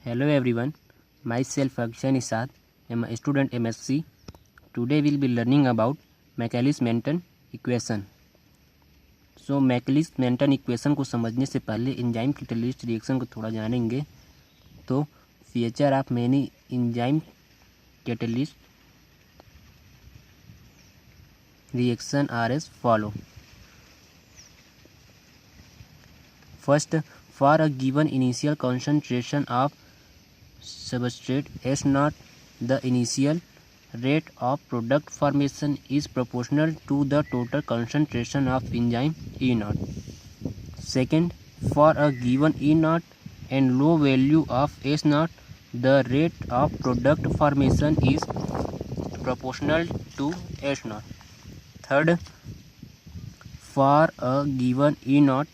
Hello everyone, myself Akshay Nisad. I am a student MSc. Today we will be learning about Michaelis-Menten equation. So Michaelis-Menten equation को समझने से पहले enzyme catalyst reaction को थोड़ा जानेंगे. तो feature of many enzyme catalyst reaction are as follow. First, for a given initial concentration of substrate S0, the initial rate of product formation is proportional to the total concentration of enzyme E0. Second, for a given E0 and low value of S0, the rate of product formation is proportional to S0. Third, for a given E0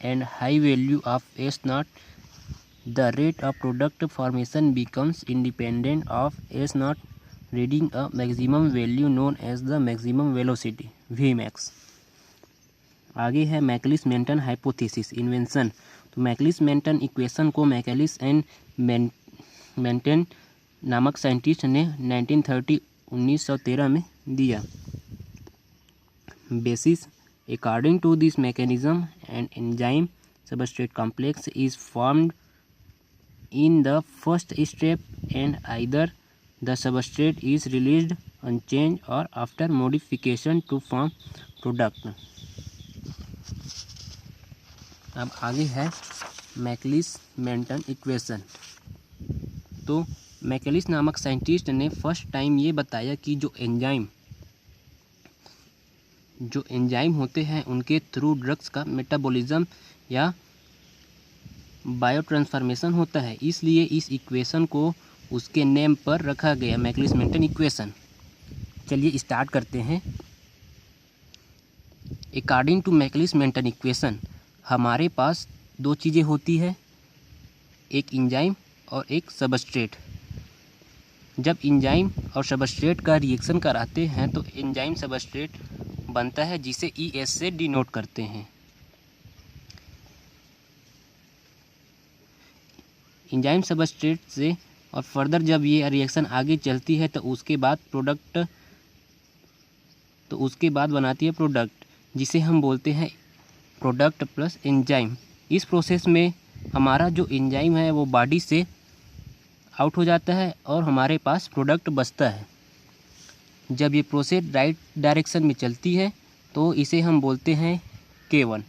and high value of S0, the rate of product formation becomes independent of S0, reaching a maximum value known as the maximum velocity Vmax. आगे है Michaelis-Menten hypothesis invention. तो Michaelis-Menten equation को Michaelis and Menten नामक scientist ने 1913 में दिया. Basis, according to this mechanism, an enzyme substrate complex is formed in the first step and either the substrate is released unchanged or after modification to form product. अब आगे है Michaelis-Menten equation. तो Michaelis नामक scientist ने first time ये बताया कि जो एंजाइम होते हैं उनके थ्रू ड्रग्स का मेटाबॉलिज्म या बायो ट्रांसफॉर्मेशन होता है. इसलिए इस इक्वेशन को उसके नेम पर रखा गया, मैकेलिस-मेंटन इक्वेशन. चलिए स्टार्ट करते हैं. अकॉर्डिंग टू मैकेलिस-मेंटन इक्वेशन हमारे पास दो चीज़ें होती है, एक एंजाइम और एक सबस्ट्रेट. जब एंजाइम और सबस्ट्रेट का रिएक्शन कराते हैं तो एंजाइम सबस्ट्रेट बनता है जिसे ES से डिनोट करते हैं. एंजाइम सबस्ट्रेट से और फर्दर जब ये रिएक्शन आगे चलती है तो उसके बाद बनाती है प्रोडक्ट, जिसे हम बोलते हैं प्रोडक्ट प्लस एंजाइम. इस प्रोसेस में हमारा जो एंजाइम है वो बॉडी से आउट हो जाता है और हमारे पास प्रोडक्ट बचता है. जब ये प्रोसेस राइट डायरेक्शन में चलती है तो इसे हम बोलते हैं K1.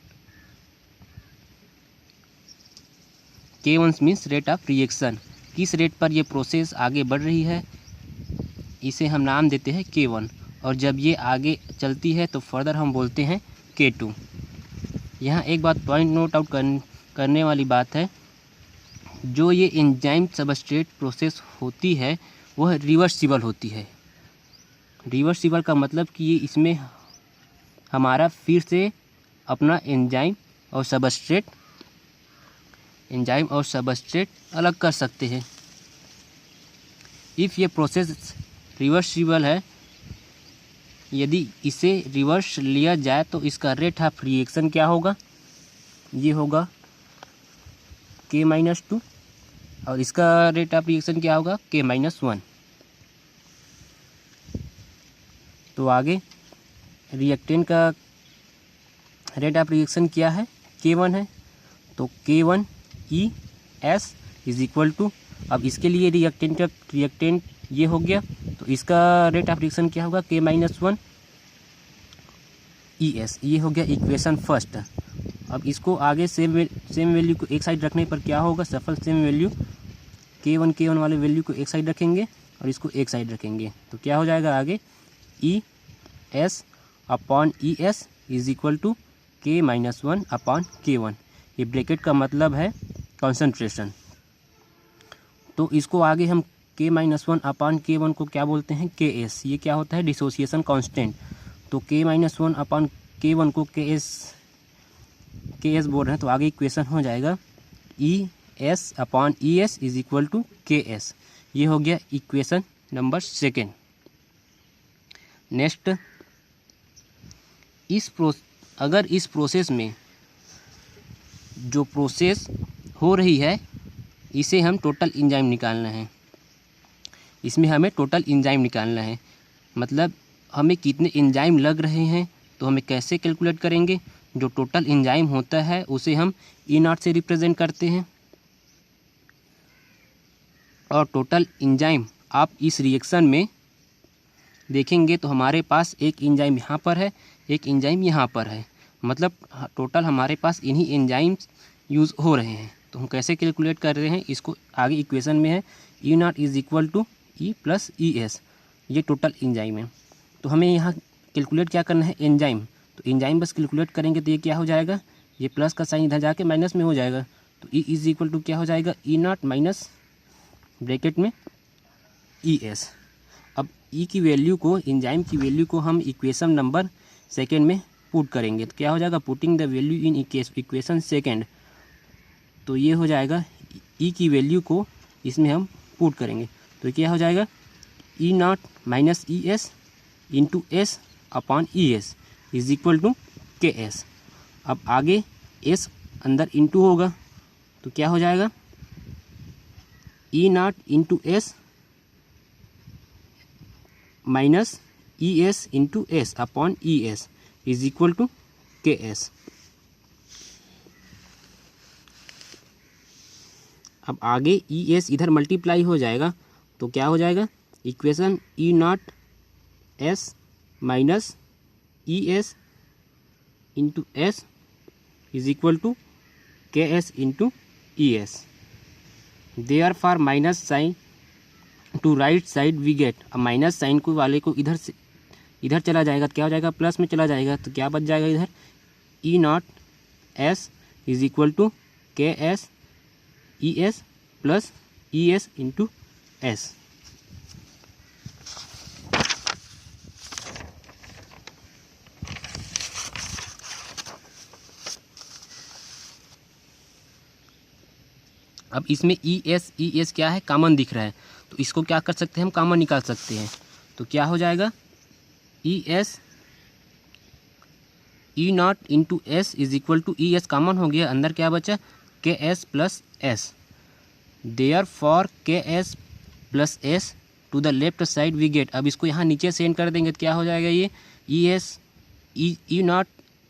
K1 means rate of reaction. किस रेट पर ये प्रोसेस आगे बढ़ रही है इसे हम नाम देते हैं K1. और जब ये आगे चलती है तो फर्दर हम बोलते हैं K2. यहाँ एक बात पॉइंट नोट आउट करने वाली बात है, जो ये एंजाइम सबस्ट्रेट प्रोसेस होती है वह रिवर्सिबल होती है. रिवर्सिबल का मतलब कि ये इसमें हमारा फिर से अपना एंजाइम और सबस्ट्रेट अलग कर सकते हैं. इफ़ ये प्रोसेस रिवर्सिबल है, यदि इसे रिवर्स लिया जाए तो इसका रेट ऑफ रिएक्शन क्या होगा, ये होगा K-2 और इसका रेट ऑफ रिएक्शन क्या होगा K-1. तो आगे रिएक्टेंट का रेट ऑफ रिएक्शन क्या है, K1 है. तो K1 ES is equal to, अब इसके लिए रिएक्टेंट ये हो गया तो इसका रेट ऑफ रिएक्शन क्या होगा K-1 ES. ये हो गया इक्वेशन फर्स्ट. अब इसको आगे सेम वैल्यू को एक साइड रखने पर क्या होगा, सफल सेम वैल्यू K1 वाले वैल्यू को एक साइड रखेंगे और इसको एक साइड रखेंगे तो क्या हो जाएगा आगे ES upon ES is equal to K-1 upon K1. ये ब्रैकेट का मतलब है कॉन्सेंट्रेशन. तो इसको आगे हम K-1 अपॉन K1 को क्या बोलते हैं KS. ये क्या होता है, डिसोसिएशन कांस्टेंट. तो K-1 अपॉन K1 को KS बोल रहे हैं तो आगे इक्वेशन हो जाएगा ES upon ES is equal to KS. ये हो गया इक्वेशन नंबर सेकेंड. नेक्स्ट, अगर इस प्रोसेस में जो प्रोसेस हो रही है इसे हम टोटल एंजाइम निकालना है, इसमें हमें टोटल एंजाइम निकालना है, मतलब हमें कितने एंजाइम लग रहे हैं। तो हमें कैसे कैलकुलेट करेंगे, जो टोटल एंजाइम होता है उसे हम E0 से रिप्रेजेंट करते हैं। और टोटल एंजाइम आप इस रिएक्शन में देखेंगे तो हमारे पास एक एंजाइम यहाँ पर है, एक एंजाइम यहाँ पर है, मतलब टोटल हमारे पास इन्हीं एंजाइम्स यूज़ हो रहे हैं। तो हम कैसे कैलकुलेट कर रहे हैं इसको, आगे इक्वेशन में है E0 is equal to E plus ES, ये टोटल एंजाइम है। तो हमें यहाँ कैलकुलेट क्या करना है, एंजाइम। तो एंजाइम बस कैलकुलेट करेंगे तो ये क्या हो जाएगा, ये प्लस का साइन इधर जाके माइनस में हो जाएगा। तो E इज इक्वल टू क्या हो जाएगा, E0 माइनस ब्रैकेट में ES। अब E की वैल्यू को, एंजाइम की वैल्यू को हम इक्वेशन नंबर सेकेंड में पुट करेंगे तो क्या हो जाएगा, putting the value in equation second. तो ये हो जाएगा E की वैल्यू को इसमें हम पुट करेंगे तो क्या हो जाएगा, E0 minus ES into S upon ES is equal to KS। अब आगे S अंदर इंटू होगा तो क्या हो जाएगा, E0 into S minus ES into S upon ES is equal to KS। अब आगे ES इधर मल्टीप्लाई हो जाएगा तो क्या हो जाएगा, equation E0 S minus ES into S is equal to KS into ES। Therefore minus sign to right side we get. अब माइनस साइन को वाले को इधर से इधर चला जाएगा तो क्या हो जाएगा, प्लस में चला जाएगा तो क्या बच जाएगा इधर, E0 S is equal to KS ES plus ES into S। अब इसमें ES क्या है, कॉमन दिख रहा है तो इसको क्या कर सकते हैं, हम कॉमन निकाल सकते हैं। तो क्या हो जाएगा, ES E0 into S is equal to ES common हो गया, अंदर क्या बचा, KS plus S। Therefore KS plus S to the left side we get. अब इसको यहाँ नीचे सेंड कर देंगे तो क्या हो जाएगा, ये E0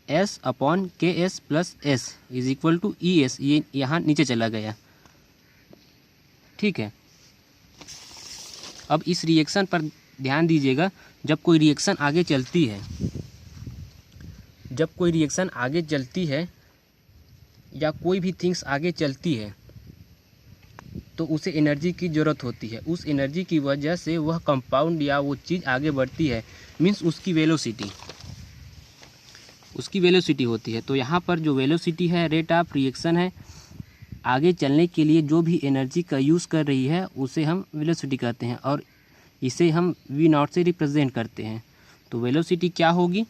S upon KS plus S is equal to ES, ये यहाँ नीचे चला गया, ठीक है। अब इस रिएक्शन पर ध्यान दीजिएगा, जब कोई रिएक्शन आगे चलती है, जब कोई रिएक्शन आगे चलती है या कोई भी थिंग्स आगे चलती है तो उसे एनर्जी की ज़रूरत होती है। उस एनर्जी की वजह से वह कंपाउंड या वो चीज़ आगे बढ़ती है, मीन्स उसकी वेलोसिटी होती है। तो यहाँ पर जो वेलोसिटी है, रेट ऑफ रिएक्शन है, आगे चलने के लिए जो भी एनर्जी का यूज़ कर रही है उसे हम वेलोसिटी कहते हैं और इसे हम V0 से रिप्रेजेंट करते हैं। तो वेलोसिटी क्या होगी,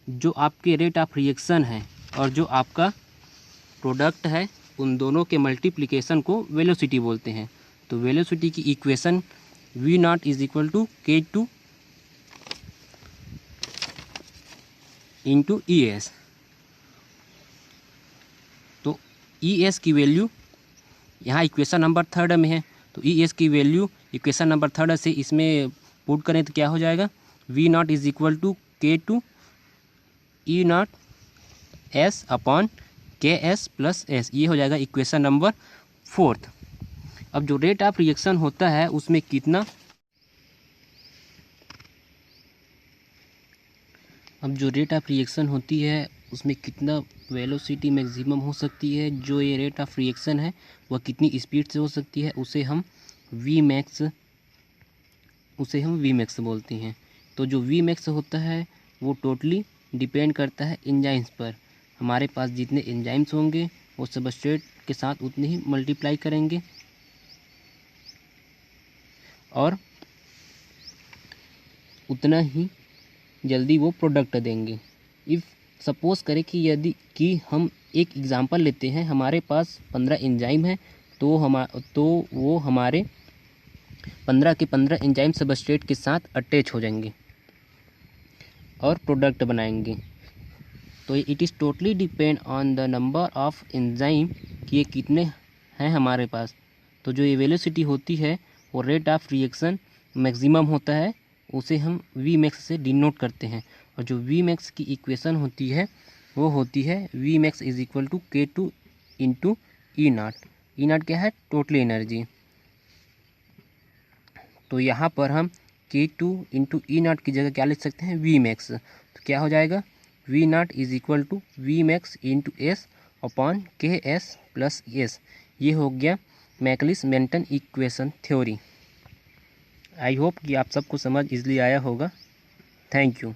जो आपके रेट ऑफ रिएक्शन है और जो आपका प्रोडक्ट है, उन दोनों के मल्टीप्लिकेशन को वेलोसिटी बोलते हैं। तो वेलोसिटी की equation V0 is equal to K2 into ES। तो ES की वैल्यू यहाँ इक्वेशन नंबर 3 में है, तो ES की वैल्यू इक्वेशन नंबर 3 से इसमें पुट करें तो क्या हो जाएगा, V0 is equal to K2 E0 S upon KS plus S, ये हो जाएगा इक्वेशन नंबर 4। अब जो रेट ऑफ रिएक्शन होता है उसमें कितना, अब जो रेट ऑफ रिएक्शन होती है उसमें कितना वेलोसिटी मैक्सिमम हो सकती है, जो ये रेट ऑफ रिएक्शन है वह कितनी स्पीड से हो सकती है, उसे हम Vmax बोलते हैं। तो जो Vmax होता है वो टोटली डिपेंड करता है एंजाइम्स पर। हमारे पास जितने एंजाइम्स होंगे वो सबस्ट्रेट के साथ उतने ही मल्टीप्लाई करेंगे और उतना ही जल्दी वो प्रोडक्ट देंगे। इफ़ सपोज़ करें कि हम एक एग्ज़ाम्पल लेते हैं, हमारे पास 15 एंजाइम है तो वो हमारे 15 के 15 एंजाइम सबस्ट्रेट के साथ अटैच हो जाएंगे और प्रोडक्ट बनाएंगे। तो it is totally depend on the number of enzyme कि ये कितने हैं हमारे पास। तो जो ये वेलोसिटी होती है वो रेट ऑफ रिएक्शन मैक्सिमम होता है, उसे हम वी मैक्स से डिनोट करते हैं। और जो वी मैक्स की इक्वेशन होती है वो होती है V max is equal to K2 into E naught. E naught क्या है? Total energy. तो यहाँ पर हम K2 इंटू ई नाट की जगह क्या लिख सकते हैं? V max. तो क्या हो जाएगा? V naught is equal to V max into S upon KS plus S. ये हो गया Michaelis Menten equation theory. I hope कि आप सबको समझ इजली आया होगा। Thank you.